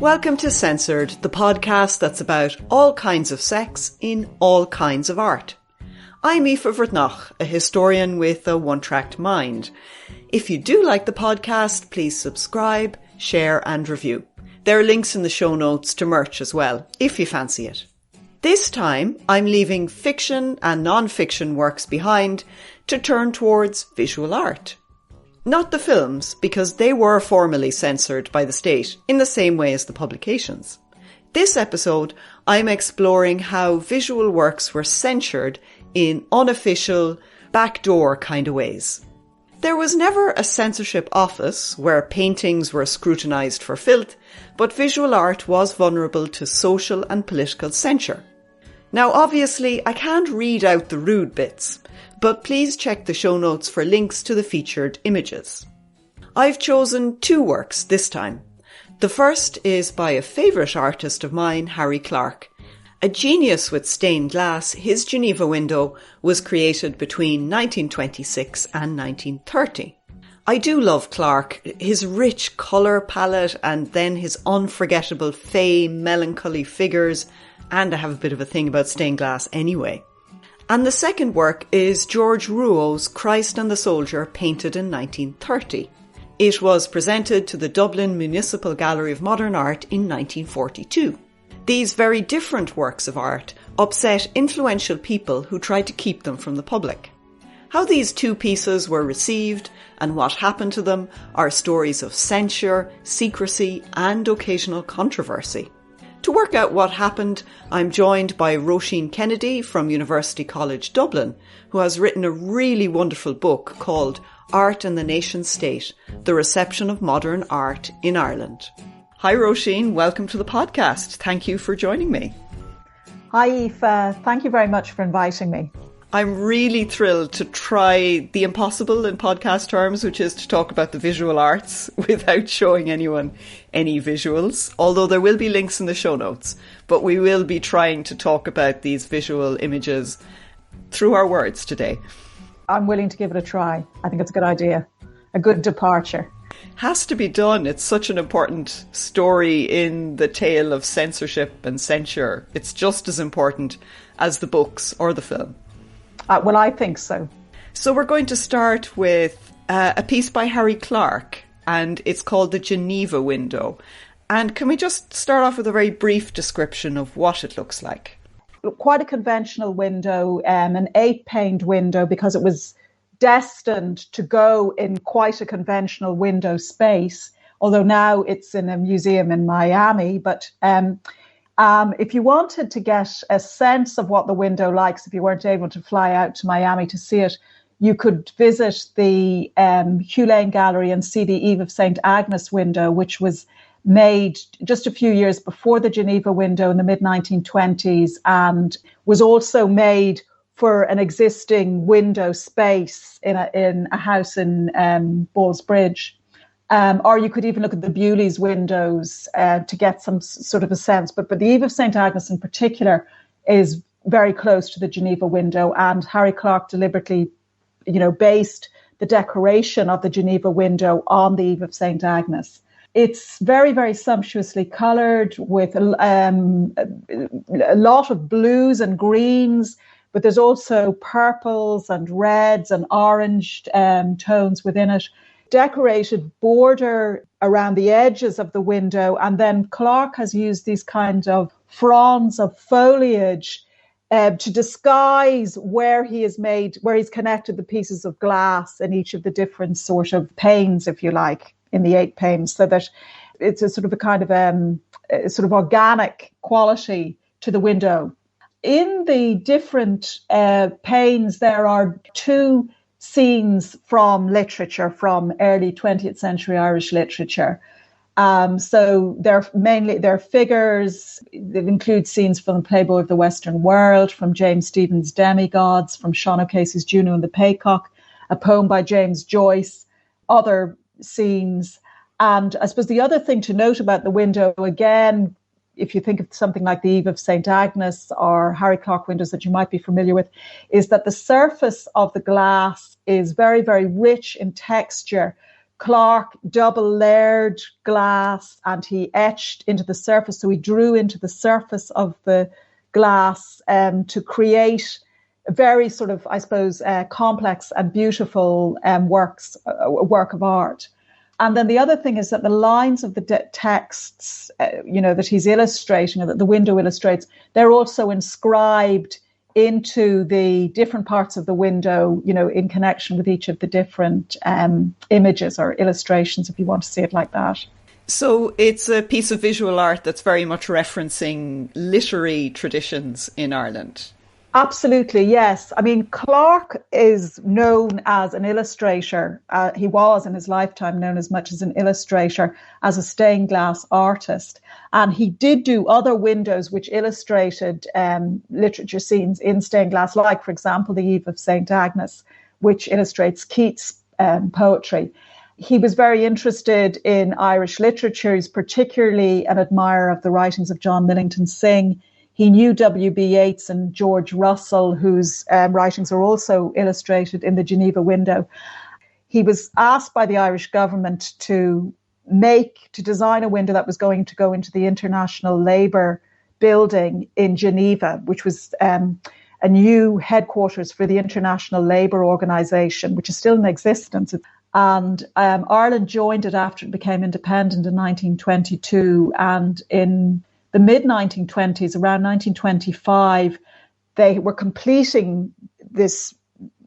Welcome to Censored, the podcast that's about all kinds of sex in all kinds of art. I'm Aoife Vertnach, a historian with a one-tracked mind. If you do like the podcast, please subscribe, share and review. There are links in the show notes to merch as well, if you fancy it. This time, I'm leaving fiction and non-fiction works behind to turn towards visual art. Not the films, because they were formally censored by the state in the same way as the publications. This episode, I'm exploring how visual works were censured in unofficial, backdoor kind of ways. There was never a censorship office where paintings were scrutinised for filth, but visual art was vulnerable to social and political censure. Now obviously I can't read out the rude bits, but please check the show notes for links to the featured images. I've chosen two works this time. The first is by a favourite artist of mine, Harry Clarke. A genius with stained glass, his Geneva Window was created between 1926 and 1930. I do love Clarke, his rich colour palette and then his unforgettable fey, melancholy figures, and I have a bit of a thing about stained glass anyway. And the second work is George Rouault's Christ and the Soldier, painted in 1930. It was presented to the Dublin Municipal Gallery of Modern Art in 1942. These very different works of art upset influential people who tried to keep them from the public. How these two pieces were received and what happened to them are stories of censure, secrecy and occasional controversy. To work out what happened, I'm joined by Roisin Kennedy from University College Dublin, who has written a really wonderful book called Art and the Nation State, The Reception of Modern Art in Ireland. Hi Roisin, welcome to the podcast. Thank you for joining me. Hi Aoife, thank you very much for inviting me. I'm really thrilled to try the impossible in podcast terms, which is to talk about the visual arts without showing anyone any visuals, although there will be links in the show notes. But we will be trying to talk about these visual images through our words today. I'm willing to give it a try. I think it's a good idea. A good departure. Has to be done. It's such an important story in the tale of censorship and censure. It's just as important as the books or the film. Well, I think so. So we're going to start with a piece by Harry Clarke, and it's called The Geneva Window. And can we just start off with a very brief description of what it looks like? Quite a conventional window, an 8-paned window, because it was destined to go in quite a conventional window space, although now it's in a museum in Miami. But if you wanted to get a sense of what the window likes, if you weren't able to fly out to Miami to see it, you could visit the Hugh Lane Gallery and see the Eve of St. Agnes window, which was made just a few years before the Geneva Window in the mid-1920s and was also made for an existing window space in a house in Ballsbridge. Or you could even look at the Bewley's windows to get some sort of a sense. But the Eve of St. Agnes in particular is very close to the Geneva Window, and Harry Clarke deliberately, based the decoration of the Geneva Window on the Eve of St. Agnes. It's very, very sumptuously coloured with a lot of blues and greens, but there's also purples and reds and orange tones within it. Decorated border around the edges of the window, and then Clarke has used these kinds of fronds of foliage to disguise where he's connected the pieces of glass in each of the different sort of panes, if you like, in the 8 panes, so that it's a sort of a kind of a sort of organic quality to the window. In the different panes, there are 2 scenes from literature, from early 20th century Irish literature. So they're figures. They include scenes from the Playboy of the Western World, from James Stephen's Demigods, from Sean O'Casey's Juno and the Paycock, a poem by James Joyce, other scenes. And I suppose the other thing to note about the window, again, if you think of something like the Eve of St. Agnes or Harry Clarke windows that you might be familiar with, is that the surface of the glass is very, very rich in texture Clarke double layered glass and he etched into the surface. So he drew into the surface of the glass to create a very sort of, I suppose, complex and beautiful work of art. And then the other thing is that the lines of the texts, that he's illustrating, or that the window illustrates, they're also inscribed into the different parts of the window, in connection with each of the different images or illustrations, if you want to see it like that. So it's a piece of visual art that's very much referencing literary traditions in Ireland. Absolutely, yes. I mean, Clarke is known as an illustrator. He was in his lifetime known as much as an illustrator, as a stained glass artist. And he did do other windows which illustrated literature scenes in stained glass, like, for example, the Eve of St. Agnes, which illustrates Keats' poetry. He was very interested in Irish literature. He's particularly an admirer of the writings of John Millington Synge. He knew W.B. Yeats and George Russell, whose writings are also illustrated in the Geneva Window. He was asked by the Irish government to design a window that was going to go into the International Labour Building in Geneva, which was a new headquarters for the International Labour Organization, which is still in existence. And Ireland joined it after it became independent in 1922. And in the mid-1920s, around 1925, they were completing this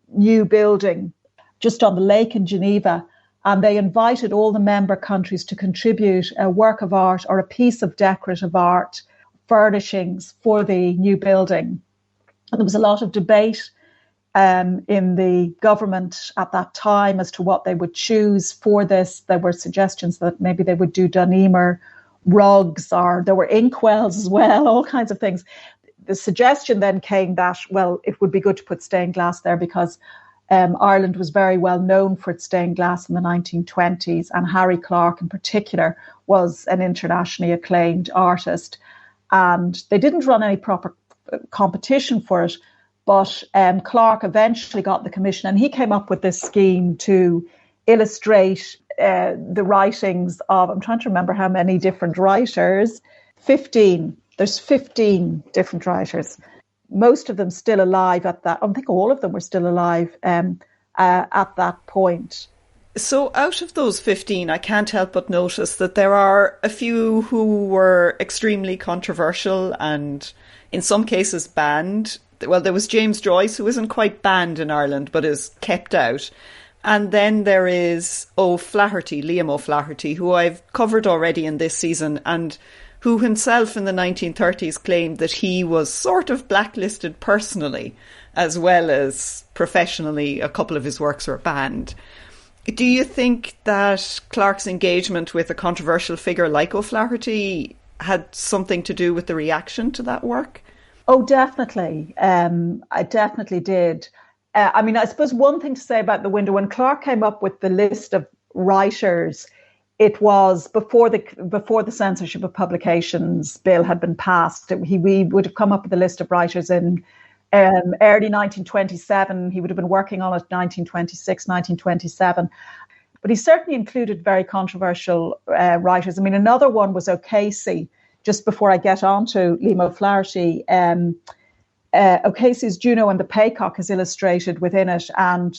new building just on the lake in Geneva, and they invited all the member countries to contribute a work of art or a piece of decorative art furnishings for the new building. And there was a lot of debate in the government at that time as to what they would choose for this. There were suggestions that maybe they would do Doneamer rugs, or there were inkwells as well, all kinds of things. The suggestion then came that, well, it would be good to put stained glass there because Ireland was very well known for its stained glass in the 1920s, and Harry Clarke in particular was an internationally acclaimed artist. And they didn't run any proper competition for it, but Clarke eventually got the commission, and he came up with this scheme to illustrate the writings of, I'm trying to remember how many different writers, 15. There's 15 different writers. Most of them still alive at that. I think all of them were still alive at that point. So out of those 15, I can't help but notice that there are a few who were extremely controversial and in some cases banned. Well, there was James Joyce, who isn't quite banned in Ireland, but is kept out. And then there is Liam Oflaherty, who I've covered already in this season, and who himself in the 1930s claimed that he was sort of blacklisted personally, as well as professionally. A couple of his works were banned. Do you think that Clarke's engagement with a controversial figure like Oflaherty had something to do with the reaction to that work? Oh, definitely. I definitely did. I suppose one thing to say about the window, when Clarke came up with the list of writers, it was before the Censorship of Publications bill had been passed. We would have come up with a list of writers in early 1927. He would have been working on it 1926, 1927. But he certainly included very controversial writers. I mean, another one was O'Casey. Just before I get on to Liam O'Flaherty, O'Casey's Juno and the Paycock is illustrated within it, and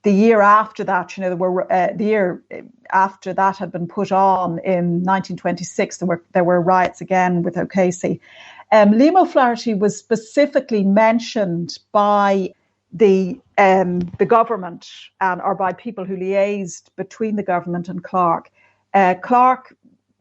the year after that, the year after that had been put on in 1926, there were riots again with O'Casey. Liam O'Flaherty was specifically mentioned by the government or by people who liaised between the government and Clarke. Clarke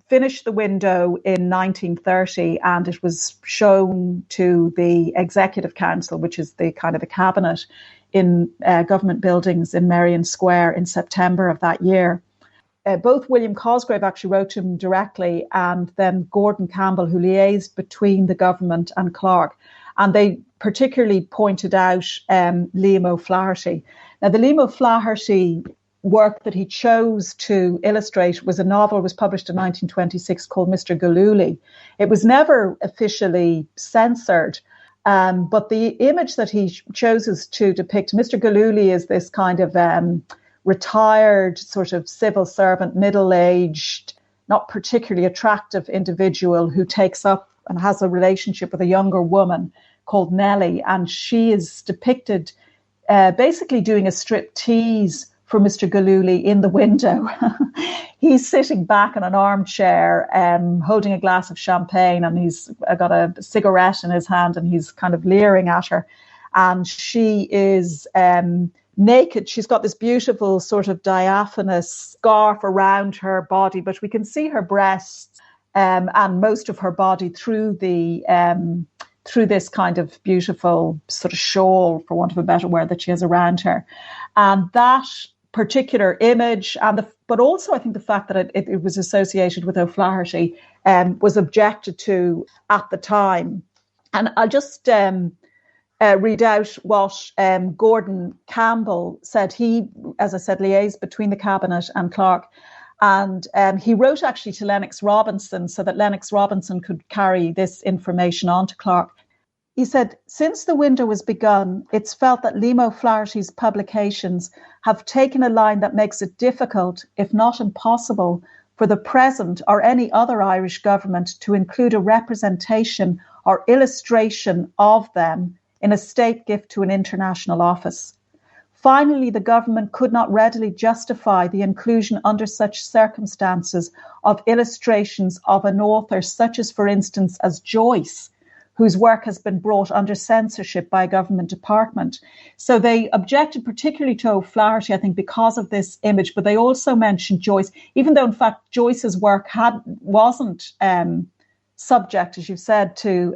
finished the window in 1930, and it was shown to the Executive Council, which is the kind of the cabinet in government buildings in Merrion Square in September of that year. Both William Cosgrave actually wrote to him directly, and then Gordon Campbell, who liaised between the government and Clarke. And they particularly pointed out Liam O'Flaherty. Now, the Liam O'Flaherty work that he chose to illustrate was a novel, was published in 1926 called Mr. Galooly. It was never officially censored, but the image that he chooses to depict, Mr. Galooly is this kind of retired sort of civil servant, middle-aged, not particularly attractive individual who takes up and has a relationship with a younger woman called Nellie. And she is depicted basically doing a striptease for Mr. Galooly in the window. He's sitting back in an armchair, holding a glass of champagne, and he's got a cigarette in his hand, and he's kind of leering at her. And she is naked. She's got this beautiful sort of diaphanous scarf around her body, but we can see her breasts and most of her body through this kind of beautiful sort of shawl, for want of a better word, that she has around her. And that particular image, but also I think the fact that it was associated with Oflaherty was objected to at the time. And I'll just read out what Gordon Campbell said. He, as I said, liaised between the Cabinet and Clarke. And he wrote actually to Lennox Robinson so that Lennox Robinson could carry this information on to Clarke. He said, since the window was begun, it's felt that Liam O'Flaherty's publications have taken a line that makes it difficult, if not impossible, for the present or any other Irish government to include a representation or illustration of them in a state gift to an international office. Finally, the government could not readily justify the inclusion under such circumstances of illustrations of an author such as, for instance, as Joyce, whose work has been brought under censorship by a government department. So they objected particularly to O'Flaherty, I think, because of this image, but they also mentioned Joyce, even though, in fact, Joyce's work wasn't subject, as you said, to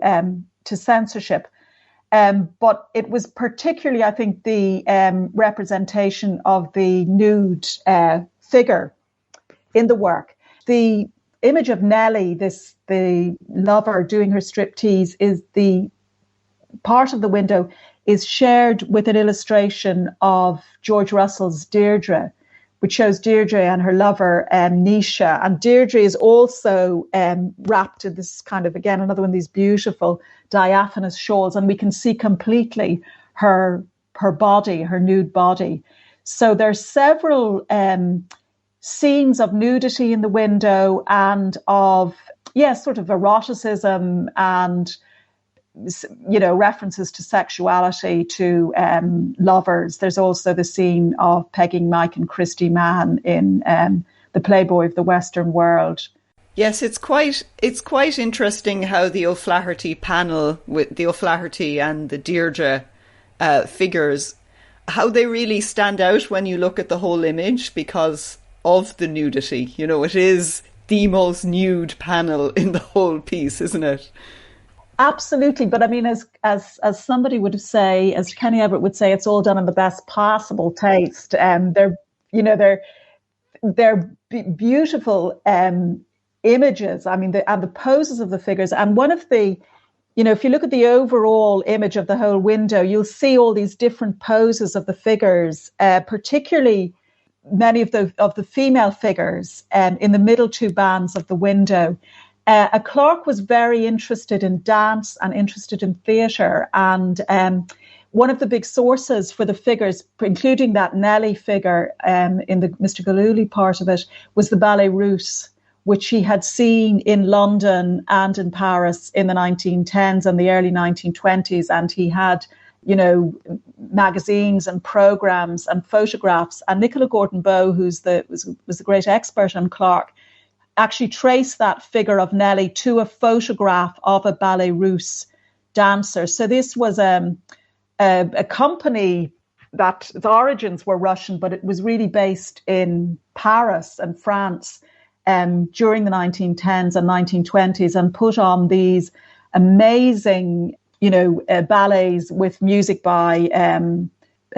censorship. But it was particularly, I think, the representation of the nude figure in the work. The image of Nellie, the lover doing her striptease, is the part of the window is shared with an illustration of George Russell's Deirdre, which shows Deirdre and her lover, Nisha. And Deirdre is also wrapped in this kind of, again, another one of these beautiful diaphanous shawls. And we can see completely her body, her nude body. So there's several scenes of nudity in the window and of, sort of eroticism and, references to sexuality, to lovers. There's also the scene of pegging Mike and Christy Mann in The Playboy of the Western World. Yes, it's quite interesting how the O'Flaherty panel with the O'Flaherty and the Deirdre figures, how they really stand out when you look at the whole image because of the nudity. It is the most nude panel in the whole piece, isn't it? Absolutely. But I mean, as somebody would say, as Kenny Everett would say, it's all done in the best possible taste. They're beautiful images. I mean, and the poses of the figures. And one of the, if you look at the overall image of the whole window, you'll see all these different poses of the figures, particularly many of the female figures in the middle two bands of the window. Clarke was very interested in dance and interested in theatre, and one of the big sources for the figures, including that Nellie figure in the Mr. Galooly part of it, was the Ballet Russe, which he had seen in London and in Paris in the 1910s and the early 1920s, and he had magazines and programs and photographs. And Nicola Gordon-Bow, who was the great expert on Clarke, actually traced that figure of Nellie to a photograph of a Ballet Russe dancer. So this was a company that its origins were Russian, but it was really based in Paris and France during the 1910s and 1920s, and put on these amazing ballets with music by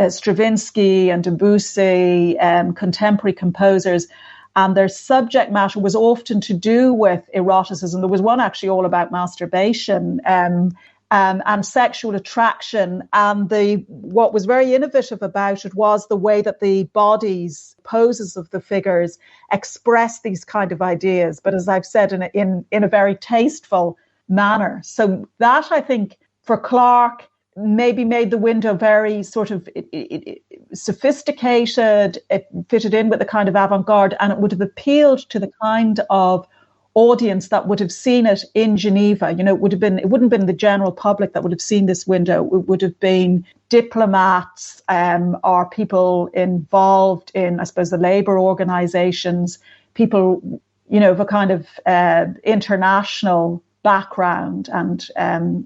Stravinsky and Debussy, contemporary composers. And their subject matter was often to do with eroticism. There was one actually all about masturbation and sexual attraction. And what was very innovative about it was the way that the bodies, poses of the figures express these kind of ideas. But as I've said, in a very tasteful manner. So that, I think, for Clarke, maybe made the window very sort of sophisticated. It fitted in with the kind of avant-garde, and it would have appealed to the kind of audience that would have seen it in Geneva. It wouldn't have been the general public that would have seen this window. It would have been diplomats or people involved in, I suppose, the labour organisations, people, of a kind of international background, and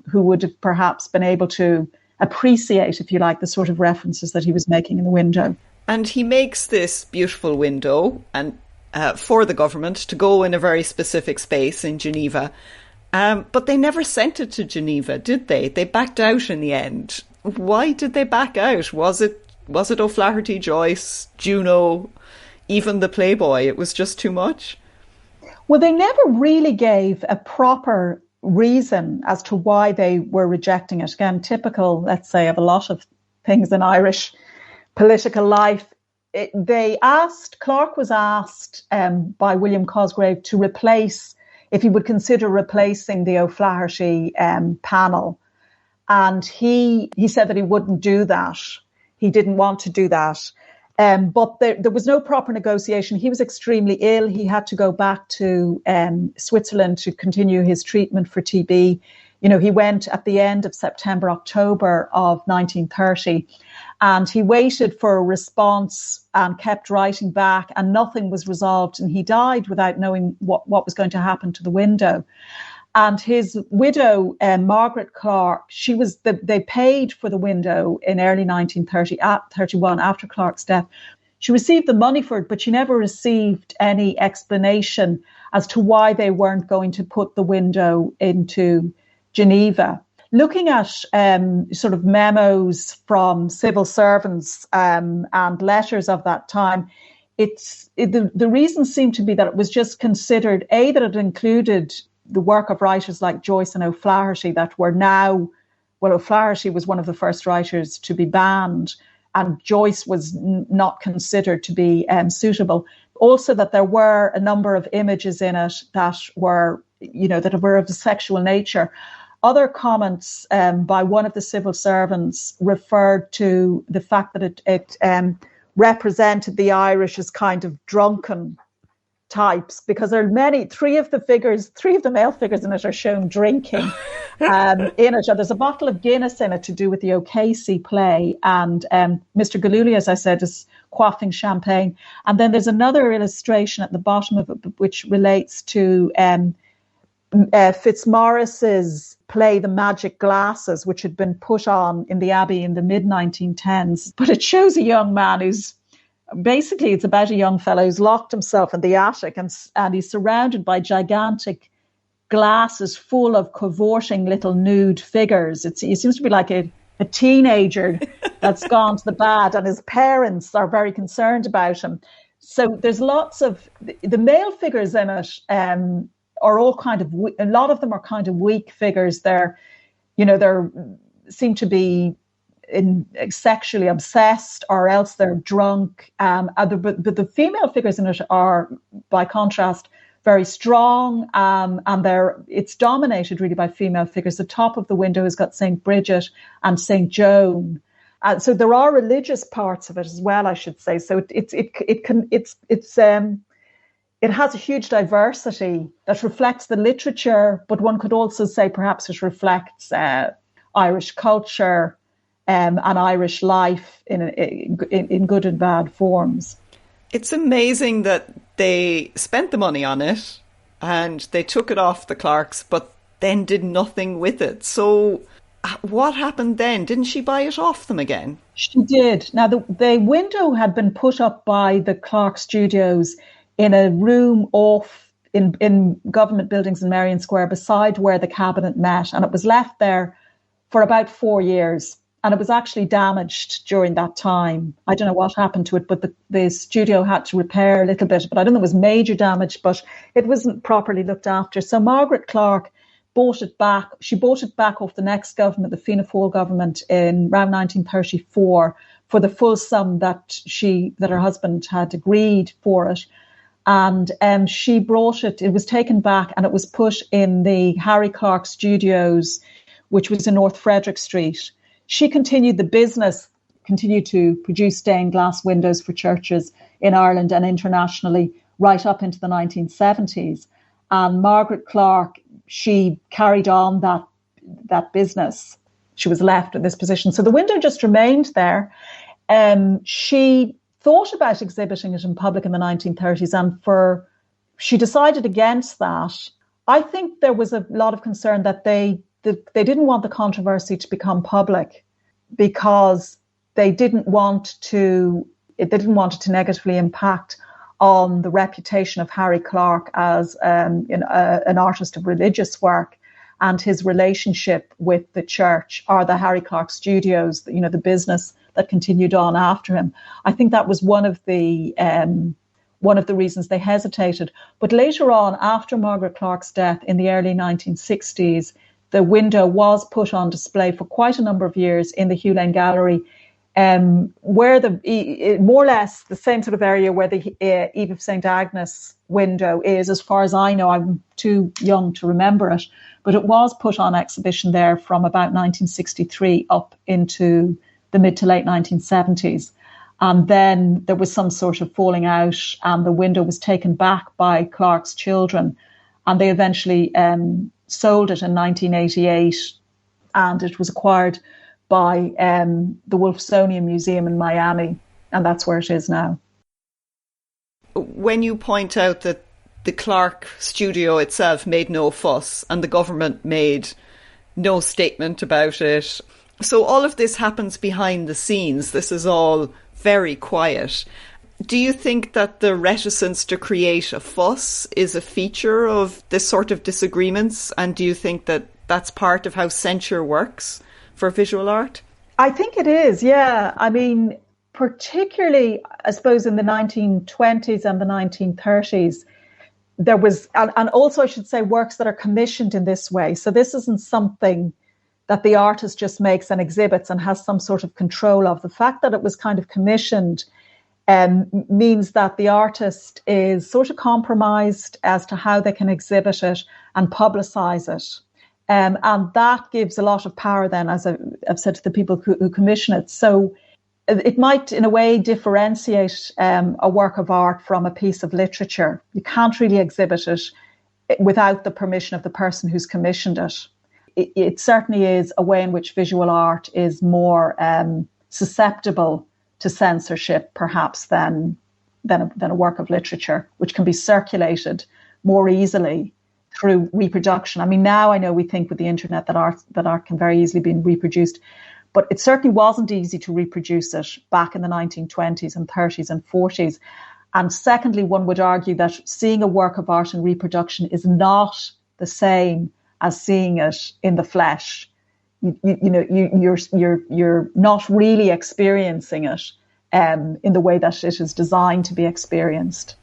who would have perhaps been able to appreciate, if you like, the sort of references that he was making in the window. And he makes this beautiful window and for the government to go in a very specific space in Geneva. But they never sent it to Geneva, did they? They backed out in the end. Why did they back out? Was it Oflaherty, Joyce, Juno, even the Playboy? It was just too much? Well, they never really gave a proper reason as to why they were rejecting it. Again, typical, let's say, of a lot of things in Irish political life. Clarke was asked by William Cosgrave to replace, if he would consider replacing the Oflaherty panel. And he said that he wouldn't do that. He didn't want to do that. But there was no proper negotiation. He was extremely ill. He had to go back to Switzerland to continue his treatment for TB. He went at the end of September, October of 1930. And he waited for a response and kept writing back, and nothing was resolved. And he died without knowing what was going to happen to the window. And his widow, Margaret Clarke, they paid for the window in early 1931 after Clarke's death. She received the money for it, but she never received any explanation as to why they weren't going to put the window into Geneva. Looking at sort of memos from civil servants and letters of that time, the reason seemed to be that it was just considered, that it included the work of writers like Joyce and Oflaherty that were now, Oflaherty was one of the first writers to be banned, and Joyce was not considered to be suitable. Also that there were a number of images in it that were, that were of a sexual nature. Other comments by one of the civil servants referred to the fact that it represented the Irish as kind of drunken types, because there are three of the male figures in it are shown drinking in it. And there's a bottle of Guinness in it to do with the O'Casey play. And Mr. Galuli, as I said, is quaffing champagne. And then there's another illustration at the bottom of it, which relates to Fitzmaurice's play The Magic Glasses, which had been put on in the Abbey in the mid-1910s. But it shows a young man who's basically, it's about a young fellow who's locked himself in the attic and he's surrounded by gigantic glasses full of cavorting little nude figures. He seems to be like a teenager that's gone to the bad, and his parents are very concerned about him. So there's lots of the male figures in it. Are all kind of, a lot of them are kind of weak figures. They're seem to be sexually obsessed, or else they're drunk. But the female figures in it are, by contrast, very strong, and it's dominated really by female figures. The top of the window has got St. Bridget and St. Joan. So there are religious parts of it as well, I should say. So it has a huge diversity that reflects the literature, but one could also say perhaps it reflects Irish culture and Irish life in good and bad forms. It's amazing that they spent the money on it and they took it off the Clarkes, but then did nothing with it. So what happened then? Didn't she buy it off them again? She did. Now, the window had been put up by the Clarke Studios in a room off in government buildings in Merrion Square beside where the cabinet met. And it was left there for about 4 years. And it was actually damaged during that time. I don't know what happened to it, but the studio had to repair a little bit. But I don't know, it was major damage, but it wasn't properly looked after. So Margaret Clarke bought it back. She bought it back off the next government, the Fianna Fáil government, in around 1934 for the full sum that her husband had agreed for it. And she brought it was taken back and it was put in the Harry Clarke Studios, which was in North Frederick Street. She continued the business, continued to produce stained glass windows for churches in Ireland and internationally right up into the 1970s. And Margaret Clarke, she carried on that business. She was left in this position. So the window just remained there. She thought about exhibiting it in public in the 1930s, and she decided against that. I think there was a lot of concern that they didn't want the controversy to become public because they didn't want it to negatively impact on the reputation of Harry Clarke as an artist of religious work and his relationship with the church or the Harry Clarke Studios, the business that continued on after him. I think that was one of the reasons they hesitated. But later on, after Margaret Clarke's death in the early 1960s, the window was put on display for quite a number of years in the Hugh Lane Gallery, where more or less the same sort of area where the Eve of St. Agnes window is, as far as I know. I'm too young to remember it, but it was put on exhibition there from about 1963 up into the mid to late 1970s. And then there was some sort of falling out and the window was taken back by Clarke's children, and they eventually sold it in 1988, and it was acquired by the Wolfsonian Museum in Miami, and that's where it is now. When you point out that the Clarke studio itself made no fuss and the government made no statement about it, so all of this happens behind the scenes. This is all very quiet. Do you think that the reticence to create a fuss is a feature of this sort of disagreements? And do you think that that's part of how censure works for visual art? I think it is, yeah. I mean, particularly, I suppose, in the 1920s and the 1930s, there was, and also I should say, works that are commissioned in this way. So this isn't something that the artist just makes and exhibits and has some sort of control of. The fact that it was kind of commissioned means that the artist is sort of compromised as to how they can exhibit it and publicise it. And that gives a lot of power then, as I've said, to the people who commission it. So it might, in a way, differentiate a work of art from a piece of literature. You can't really exhibit it without the permission of the person who's commissioned it. It certainly is a way in which visual art is more susceptible to censorship, perhaps, than a work of literature, which can be circulated more easily through reproduction. I mean, now I know we think with the internet that art can very easily be reproduced, but it certainly wasn't easy to reproduce it back in the 1920s and 30s and 40s. And secondly, one would argue that seeing a work of art in reproduction is not the same as seeing it in the flesh. You're not really experiencing it in the way that it is designed to be experienced.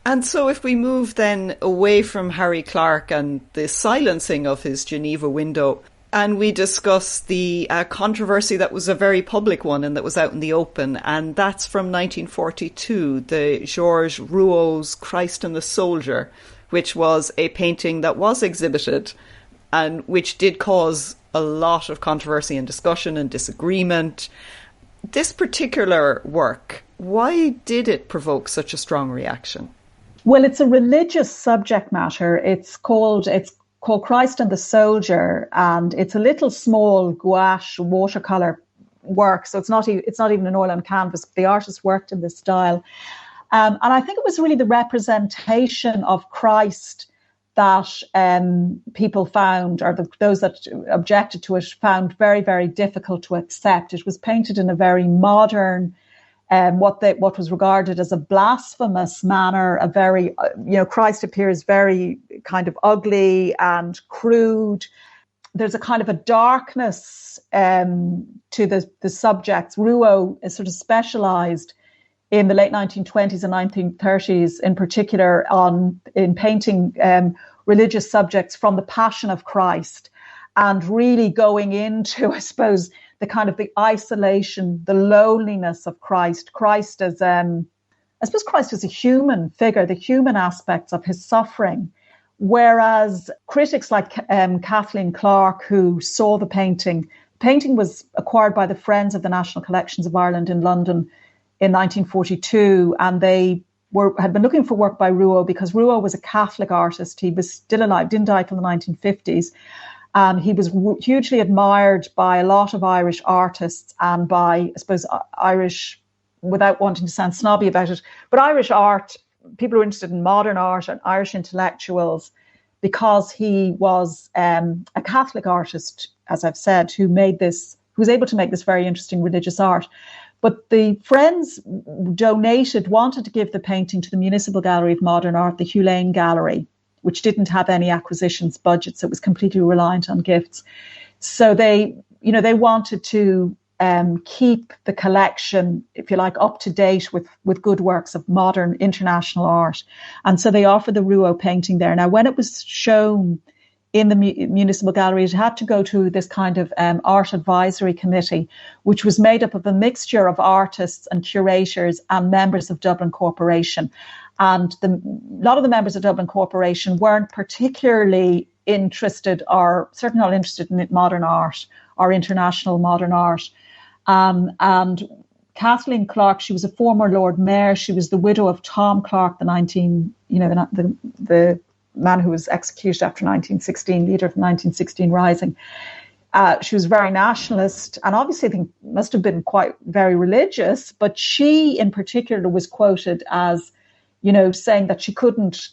And so if we move then away from Harry Clarke and the silencing of his Geneva Window, and we discuss the controversy that was a very public one and that was out in the open, and that's from 1942, the Georges Rouault's Christ and the Soldier, which was a painting that was exhibited and which did cause a lot of controversy and discussion and disagreement. This particular work, why did it provoke such a strong reaction? Well, it's a religious subject matter. It's called Christ and the Soldier, and it's a little small gouache watercolor work. So it's not even an oil on canvas. The artist worked in this style, and I think it was really the representation of Christ that people found, or those that objected to it found very, very difficult to accept. It was painted in a very modern, what was regarded as a blasphemous manner. A very, Christ appears very kind of ugly and crude. There's a kind of a darkness to the subjects. Rouault is sort of specialised in the late 1920s and 1930s, in particular, in painting religious subjects from the Passion of Christ, and really going into, I suppose, the kind of the isolation, the loneliness of Christ. Christ as, I suppose, Christ as a human figure, the human aspects of his suffering. Whereas critics like Kathleen Clarke, who saw the painting painting was acquired by the Friends of the National Collections of Ireland in London in 1942, and they had been looking for work by Rouault because Rouault was a Catholic artist. He was still alive, didn't die till the 1950s. And he was hugely admired by a lot of Irish artists and by, I suppose, Irish, without wanting to sound snobby about it, but Irish art, people who are interested in modern art and Irish intellectuals, because he was a Catholic artist, as I've said, who was able to make this very interesting religious art. But the Friends wanted to give the painting to the Municipal Gallery of Modern Art, the Hugh Lane Gallery, which didn't have any acquisitions budget, so it was completely reliant on gifts. So they wanted to keep the collection, if you like, up to date with good works of modern international art. And so they offered the Rouault painting there. Now, when it was shown in the Municipal Gallery, it had to go to this kind of art advisory committee, which was made up of a mixture of artists and curators and members of Dublin Corporation. And a lot of the members of Dublin Corporation weren't particularly interested, or certainly not interested in modern art or international modern art. And Kathleen Clarke, she was a former Lord Mayor. She was the widow of Tom Clarke, the man who was executed after 1916, leader of the 1916 Rising. She was very nationalist, and obviously I think must have been quite very religious, but she in particular was quoted as, saying that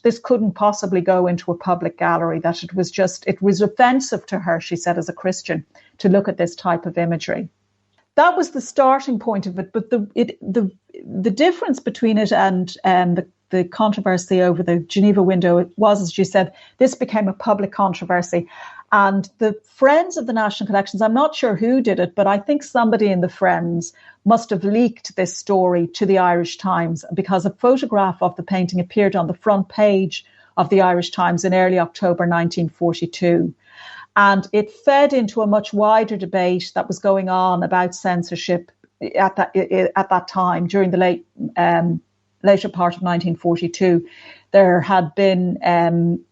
this couldn't possibly go into a public gallery, that it was offensive to her, she said, as a Christian, to look at this type of imagery. That was the starting point of it, but the difference between it and the controversy over the Geneva Window, it was, as you said, this became a public controversy. And the Friends of the National Collections, I'm not sure who did it, but I think somebody in the Friends must have leaked this story to the Irish Times, because a photograph of the painting appeared on the front page of the Irish Times in early October 1942. And it fed into a much wider debate that was going on about censorship at that time, during the later part of 1942. There had been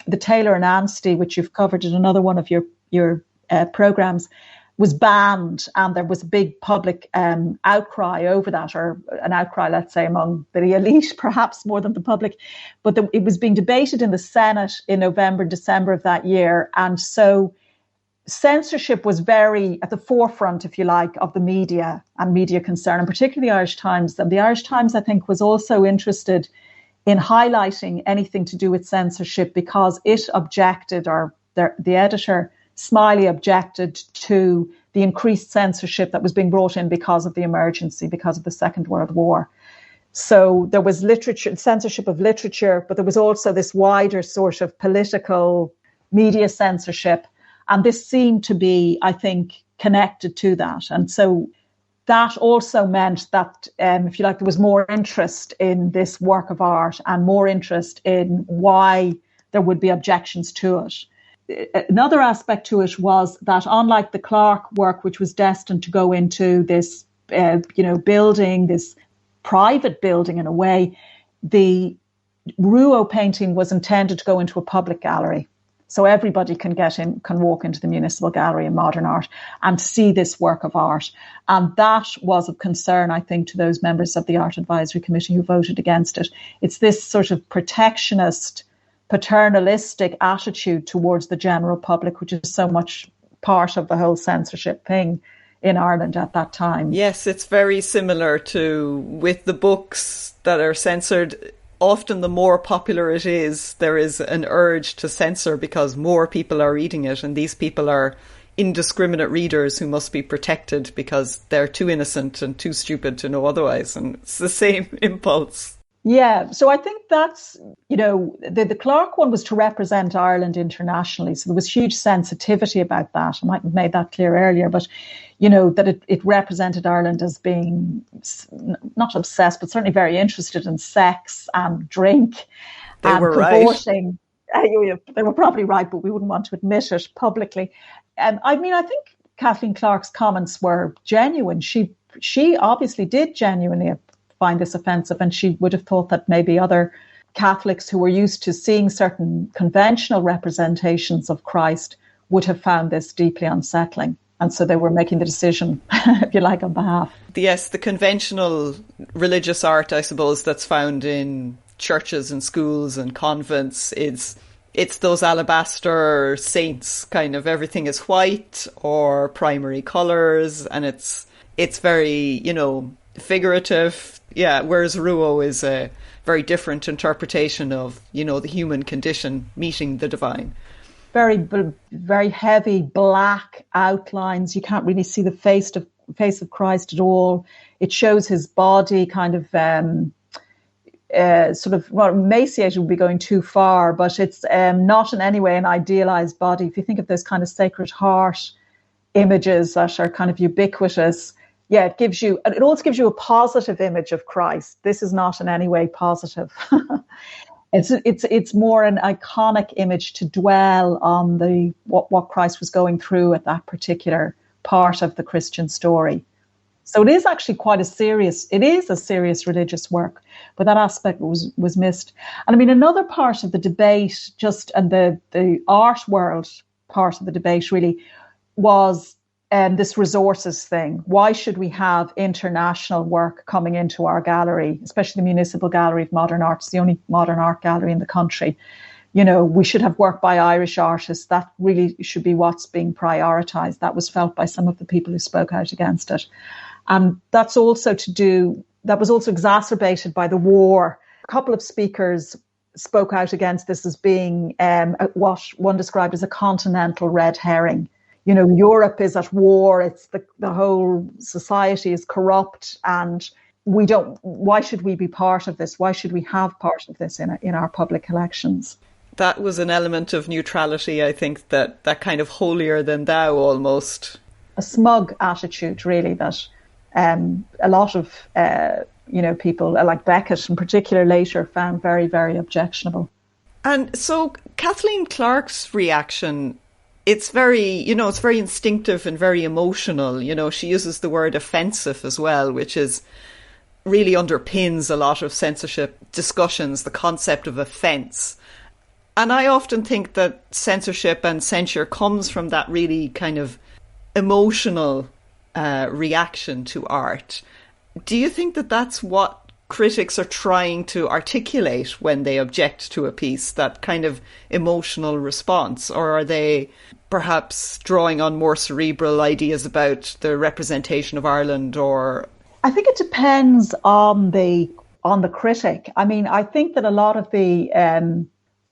the Taylor and Anstey, which you've covered in another one of your programmes, was banned, and there was a big public outcry over that, or an outcry, let's say, among the elite, perhaps more than the public. But it was being debated in the Senate in November, December of that year. And so censorship was very at the forefront, if you like, of the media and media concern, and particularly the Irish Times. And the Irish Times, I think, was also interested in highlighting anything to do with censorship, because it objected, or the editor, Smiley, objected to the increased censorship that was being brought in because of the emergency, because of the Second World War. So there was censorship of literature, but there was also this wider sort of political media censorship. And this seemed to be, I think, connected to that. And so that also meant that, if you like, there was more interest in this work of art and more interest in why there would be objections to it. Another aspect to it was that, unlike the Clarke work, which was destined to go into this, building, this private building in a way, the Rouault painting was intended to go into a public gallery. So everybody can walk into the Municipal Gallery of Modern Art and see this work of art. And that was of concern, I think, to those members of the Art Advisory Committee who voted against it. It's this sort of protectionist, paternalistic attitude towards the general public, which is so much part of the whole censorship thing in Ireland at that time. Yes, it's very similar to with the books that are censored. Often the more popular it is, there is an urge to censor because more people are reading it, and these people are indiscriminate readers who must be protected because they're too innocent and too stupid to know otherwise. And it's the same impulse. Yeah, so I think that's, the Clarke one was to represent Ireland internationally. So there was huge sensitivity about that. I might have made that clear earlier, but, that it represented Ireland as being not obsessed, but certainly very interested in sex and drink. They and were promoting. Right. They were probably right, but we wouldn't want to admit it publicly. I think Kathleen Clarke's comments were genuine. She obviously did genuinely find this offensive, and she would have thought that maybe other Catholics who were used to seeing certain conventional representations of Christ would have found this deeply unsettling. And so they were making the decision, if you like, on behalf. Yes, the conventional religious art, I suppose, that's found in churches and schools and convents, it's those alabaster saints, kind of everything is white or primary colours, and it's very, figurative. Yeah, whereas Rouault is a very different interpretation of, the human condition meeting the divine. Very, very heavy black outlines. You can't really see the face of Christ at all. It shows his body kind of emaciated would be going too far, but it's not in any way an idealized body. If you think of those kind of Sacred Heart images that are kind of ubiquitous, it also gives you a positive image of Christ. This is not in any way positive. It's more an iconic image to dwell on what Christ was going through at that particular part of the Christian story. So it is actually a serious religious work, but that aspect was missed. And I mean, another part of the debate, and the art world part of the debate really, was this resources thing. Why should we have international work coming into our gallery, especially the Municipal Gallery of Modern Art? It's the only modern art gallery in the country. We should have work by Irish artists. That really should be what's being prioritised. That was felt by some of the people who spoke out against it. And that was also exacerbated by the war. A couple of speakers spoke out against this as being what one described as a continental red herring. Europe is at war. It's the whole society is corrupt, and why should we be part of this? Why should we have part of this in our public collections? That was an element of neutrality, I think, that kind of holier than thou almost. A smug attitude, really, that a lot of people like Beckett in particular later found very, very objectionable. And so Kathleen Clarke's reaction, it's very instinctive and very emotional. She uses the word offensive as well, which is really underpins a lot of censorship discussions, the concept of offence. And I often think that censorship and censure comes from that really kind of emotional reaction to art. Do you think that that's what critics are trying to articulate when they object to a piece, that kind of emotional response? Or are they perhaps drawing on more cerebral ideas about the representation of Ireland? Or I think it depends on the critic. I mean, I think that a lot of the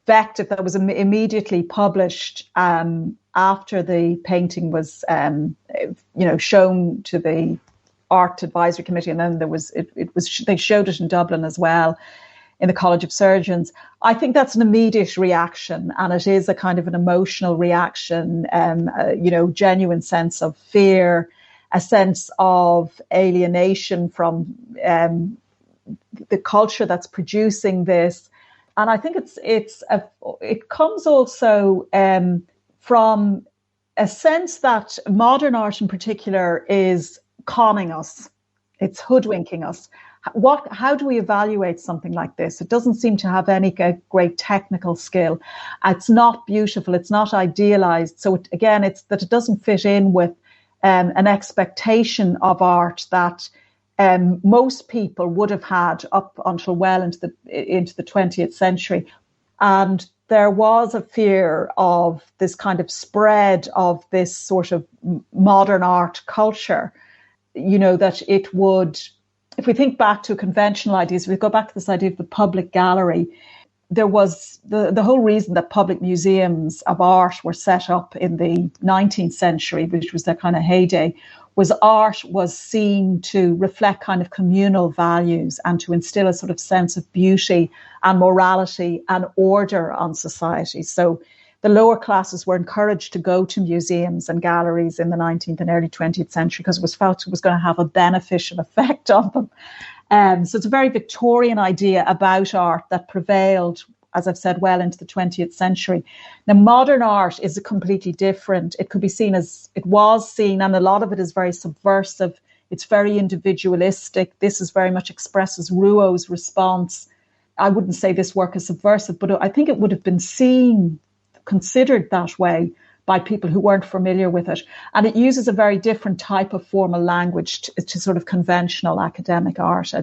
invective that was immediately published after the painting was shown to the Art Advisory Committee, and then they showed it in Dublin as well in the College of Surgeons. I think that's an immediate reaction, and it is a kind of an emotional reaction, genuine sense of fear, a sense of alienation from the culture that's producing this. And I think it comes also from a sense that modern art in particular is conning us. It's hoodwinking us. How do we evaluate something like this? It doesn't seem to have any great technical skill. It's not beautiful. It's not idealized. So it's that it doesn't fit in with an expectation of art that most people would have had up until well into the 20th century. And there was a fear of this kind of spread of this sort of modern art culture, that it would, if we think back to conventional ideas, if we go back to this idea of the public gallery, there was the whole reason that public museums of art were set up in the 19th century, which was their kind of heyday, was art was seen to reflect kind of communal values and to instill a sort of sense of beauty and morality and order on society. So the lower classes were encouraged to go to museums and galleries in the 19th and early 20th century because it was felt it was going to have a beneficial effect on them. So it's a very Victorian idea about art that prevailed, as I've said, well into the 20th century. Now, modern art is completely different. It could be seen as, it was seen, and a lot of it is very subversive. It's very individualistic. This is very much expresses Rouault's response. I wouldn't say this work is subversive, but I think it would have been considered that way by people who weren't familiar with it. And it uses a very different type of formal language to sort of conventional academic art.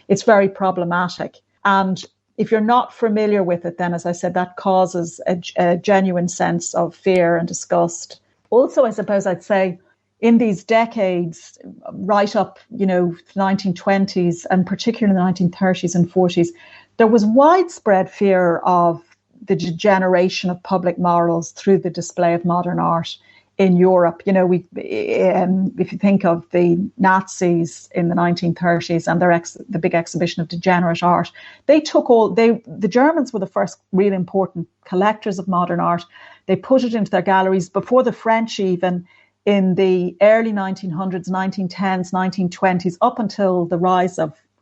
It's very problematic. And if you're not familiar with it, then, as I said, that causes a genuine sense of fear and disgust. Also, I suppose I'd say in these decades, right up, the 1920s and particularly the 1930s and 40s, there was widespread fear of the degeneration of public morals through the display of modern art in Europe. If you think of the Nazis in the 1930s and the big exhibition of degenerate art, the Germans were the first really important collectors of modern art. They put it into their galleries before the French even. In the early 1900s, 1910s, 1920s, up until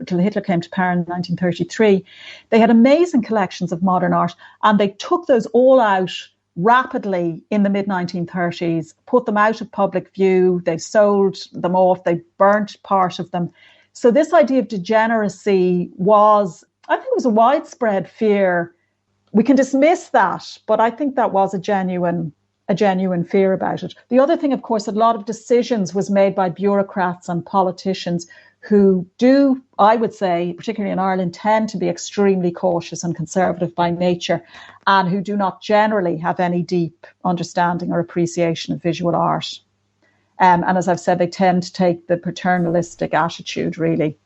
Hitler came to power in 1933, they had amazing collections of modern art, and they took those all out rapidly in the mid-1930s, put them out of public view, they sold them off, they burnt part of them. So this idea of degeneracy was a widespread fear. We can dismiss that, but I think that was a genuine fear about it. The other thing, of course, a lot of decisions was made by bureaucrats and politicians who do, I would say, particularly in Ireland, tend to be extremely cautious and conservative by nature, and who do not generally have any deep understanding or appreciation of visual art. And as I've said, they tend to take the paternalistic attitude, really.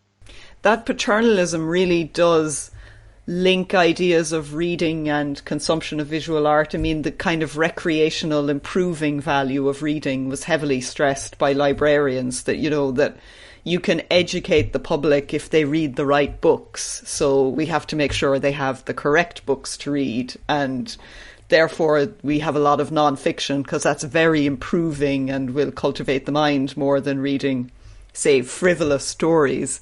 That paternalism really does link ideas of reading and consumption of visual art. I mean, the kind of recreational improving value of reading was heavily stressed by librarians, that, that you can educate the public if they read the right books. So we have to make sure they have the correct books to read. And therefore, we have a lot of non-fiction because that's very improving and will cultivate the mind more than reading, say, frivolous stories.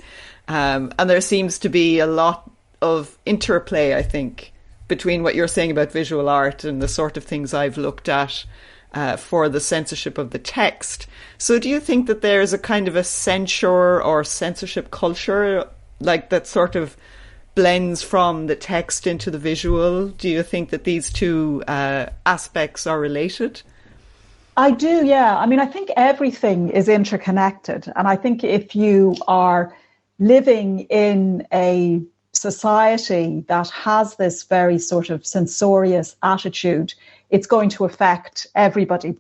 And there seems to be a lot of interplay, I think, between what you're saying about visual art and the sort of things I've looked at for the censorship of the text. So do you think that there's a kind of a censure or censorship culture, like that sort of blends from the text into the visual? Do you think that these two aspects are related? I do, yeah. I mean, I think everything is interconnected. And I think if you are living in a society that has this very sort of censorious attitude, it's going to affect everybody,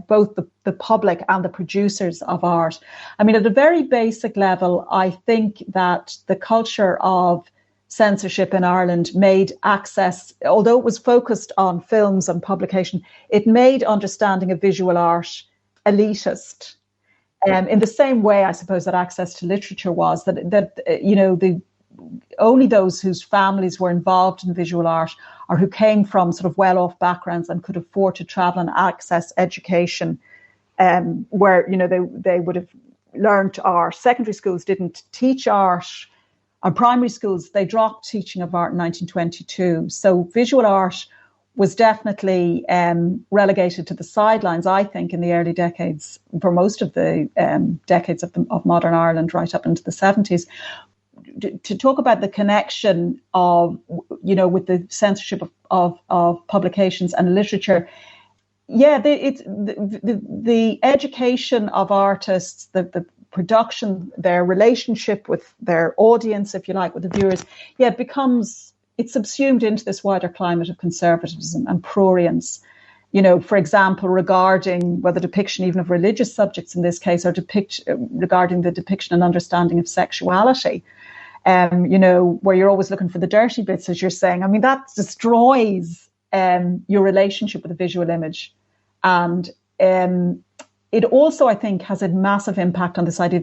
both the public and the producers of art. I mean, at a very basic level, I think that the culture of censorship in Ireland made access, although it was focused on films and publication, it made understanding of visual art elitist. In the same way, I suppose, that access to literature was, that only those whose families were involved in visual art or who came from sort of well-off backgrounds and could afford to travel and access education, where, they would have learned art. Secondary schools didn't teach art, and primary schools, they dropped teaching of art in 1922. So visual art was definitely relegated to the sidelines, I think, in the early decades, for most of the decades of modern Ireland, right up into the 70s. To talk about the connection of, with the censorship of publications and literature, the education of artists, the production, their relationship with their audience, if you like, with the viewers, it's subsumed into this wider climate of conservatism and prurience. For example, regarding whether depiction even of religious subjects in this case, or regarding the depiction and understanding of sexuality. Where you're always looking for the dirty bits, as you're saying. I mean, that destroys your relationship with the visual image. And it also, I think, has a massive impact on this idea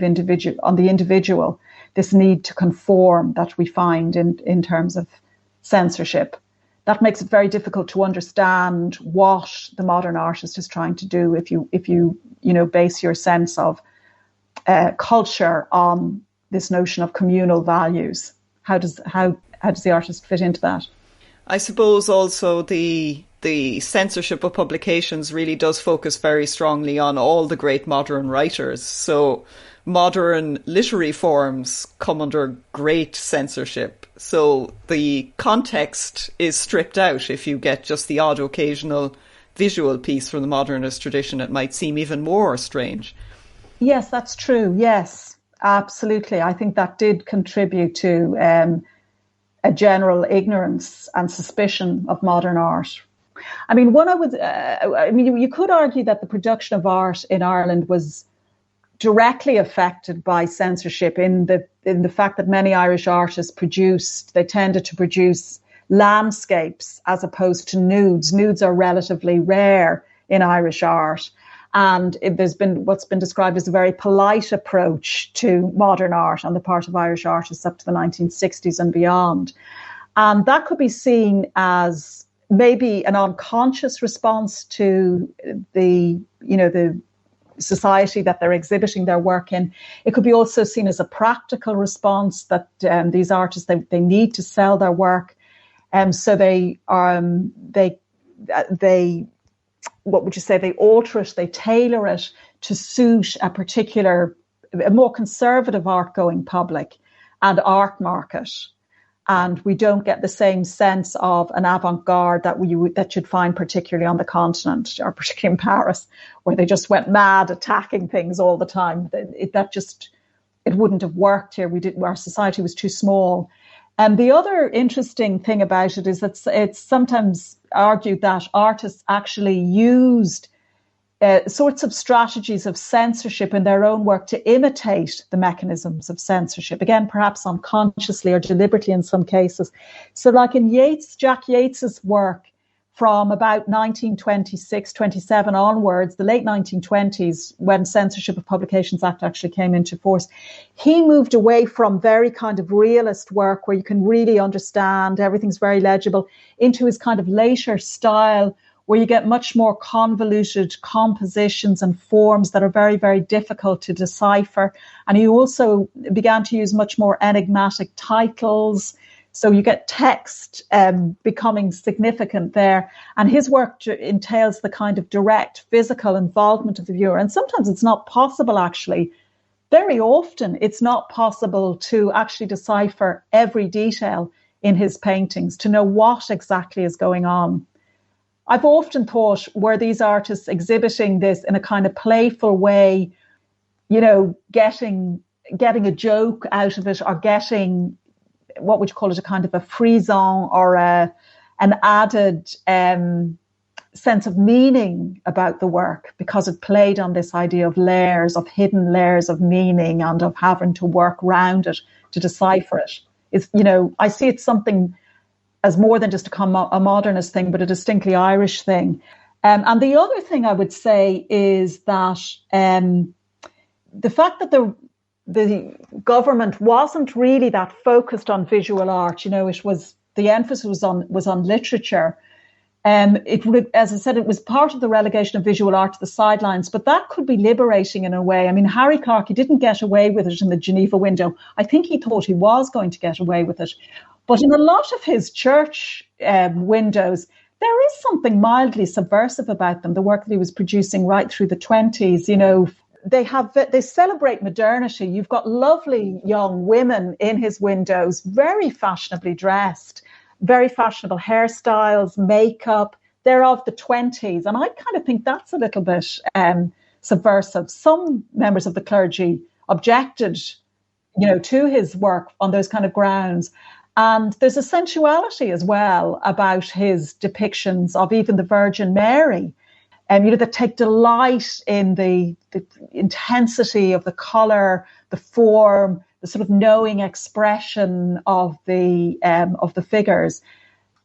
of the individual, this need to conform that we find in terms of censorship. That makes it very difficult to understand what the modern artist is trying to do if you base your sense of culture on this notion of communal values. How does the artist fit into that? I suppose also the censorship of publications really does focus very strongly on all the great modern writers. So modern literary forms come under great censorship. So the context is stripped out if you get just the odd occasional visual piece from the modernist tradition, it might seem even more strange. Yes, that's true. Yes, absolutely. I think that did contribute to a general ignorance and suspicion of modern art. I mean, you could argue that the production of art in Ireland was directly affected by censorship in the fact that many Irish artists tended to produce landscapes as opposed to nudes. Nudes are relatively rare in Irish art. And there's been what's been described as a very polite approach to modern art on the part of Irish artists up to the 1960s and beyond. And that could be seen as maybe an unconscious response to the society that they're exhibiting their work in. It could be also seen as a practical response that these artists, they need to sell their work. So they what would you say? They alter it, they tailor it to suit a more conservative art-going public and art market. And we don't get the same sense of an avant-garde that you'd find particularly on the continent, or particularly in Paris, where they just went mad attacking things all the time. It wouldn't have worked here. Our society was too small. And the other interesting thing about it is that it's sometimes argued that artists actually used sorts of strategies of censorship in their own work to imitate the mechanisms of censorship, again, perhaps unconsciously or deliberately in some cases. So like in Jack Yeats's work from about 1926, 27 onwards, the late 1920s, when Censorship of Publications Act actually came into force, he moved away from very kind of realist work where you can really understand, everything's very legible, into his kind of later style, where you get much more convoluted compositions and forms that are very, very difficult to decipher. And he also began to use much more enigmatic titles. So you get text becoming significant there. And his work entails the kind of direct physical involvement of the viewer. And sometimes it's not possible, actually. Very often it's not possible to actually decipher every detail in his paintings, to know what exactly is going on. I've often thought, were these artists exhibiting this in a kind of playful way, getting a joke out of it, or getting, what would you call it, a kind of a frisson or an added sense of meaning about the work, because it played on this idea of layers, of hidden layers of meaning, and of having to work around it to decipher it. I see it something as more than just a modernist thing, but a distinctly Irish thing. And the other thing I would say is that the fact that the government wasn't really that focused on visual art, the emphasis was on literature. As I said, it was part of the relegation of visual art to the sidelines, but that could be liberating in a way. I mean, Harry Clarke, he didn't get away with it in the Geneva Window. I think he thought he was going to get away with it. But in a lot of his church windows, there is something mildly subversive about them, the work that he was producing right through the 20s. They celebrate modernity. You've got lovely young women in his windows, very fashionably dressed, very fashionable hairstyles, makeup. They're of the 20s. And I kind of think that's a little bit subversive. Some members of the clergy objected, to his work on those kind of grounds. And there's a sensuality as well about his depictions of even the Virgin Mary, that take delight in the intensity of the colour, the form, the sort of knowing expression of the figures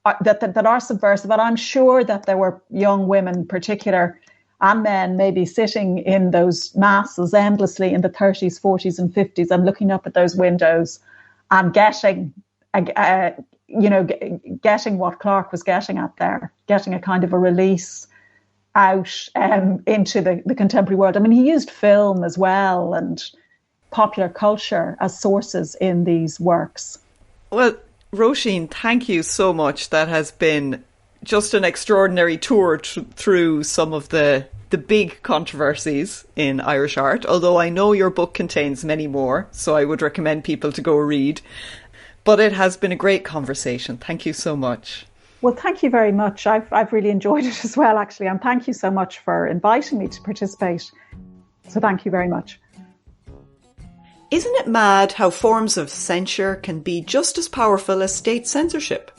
that are subversive. And I'm sure that there were young women in particular, and men maybe, sitting in those masses endlessly in the 30s, 40s and 50s and looking up at those windows and getting what Clarke was getting at there, getting a kind of a release out into the contemporary world. I mean, he used film as well and popular culture as sources in these works. Well, Roisin, thank you so much. That has been just an extraordinary tour through some of the big controversies in Irish art, although I know your book contains many more, so I would recommend people to go read. But it has been a great conversation. Thank you so much. Well, thank you very much. I've really enjoyed it as well, actually. And thank you so much for inviting me to participate. So thank you very much. Isn't it mad how forms of censure can be just as powerful as state censorship?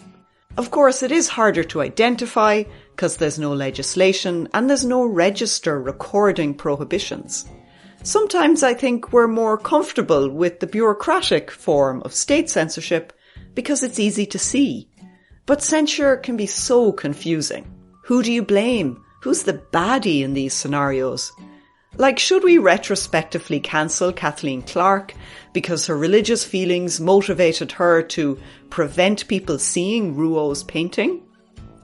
Of course, it is harder to identify because there's no legislation and there's no register recording prohibitions. Sometimes I think we're more comfortable with the bureaucratic form of state censorship because it's easy to see. But censure can be so confusing. Who do you blame? Who's the baddie in these scenarios? Like, should we retrospectively cancel Kathleen Clarke because her religious feelings motivated her to prevent people seeing Rouault's painting?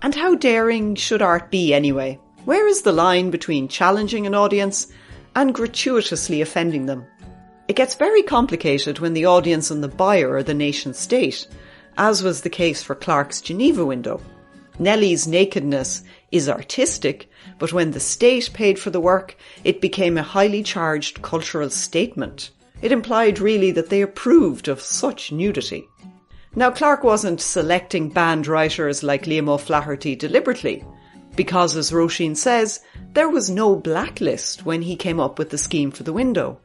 And how daring should art be anyway? Where is the line between challenging an audience and gratuitously offending them? It gets very complicated when the audience and the buyer are the nation state, as was the case for Clarke's Geneva Window. Nellie's nakedness is artistic, but when the state paid for the work, it became a highly charged cultural statement. It implied really that they approved of such nudity. Now, Clarke wasn't selecting banned writers like Liam Oflaherty deliberately, because, as Roisin says, there was no blacklist when he came up with the scheme for the window.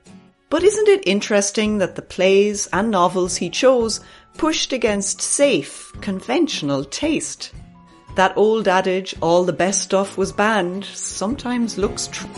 But isn't it interesting that the plays and novels he chose pushed against safe, conventional taste? That old adage, all the best stuff was banned, sometimes looks true.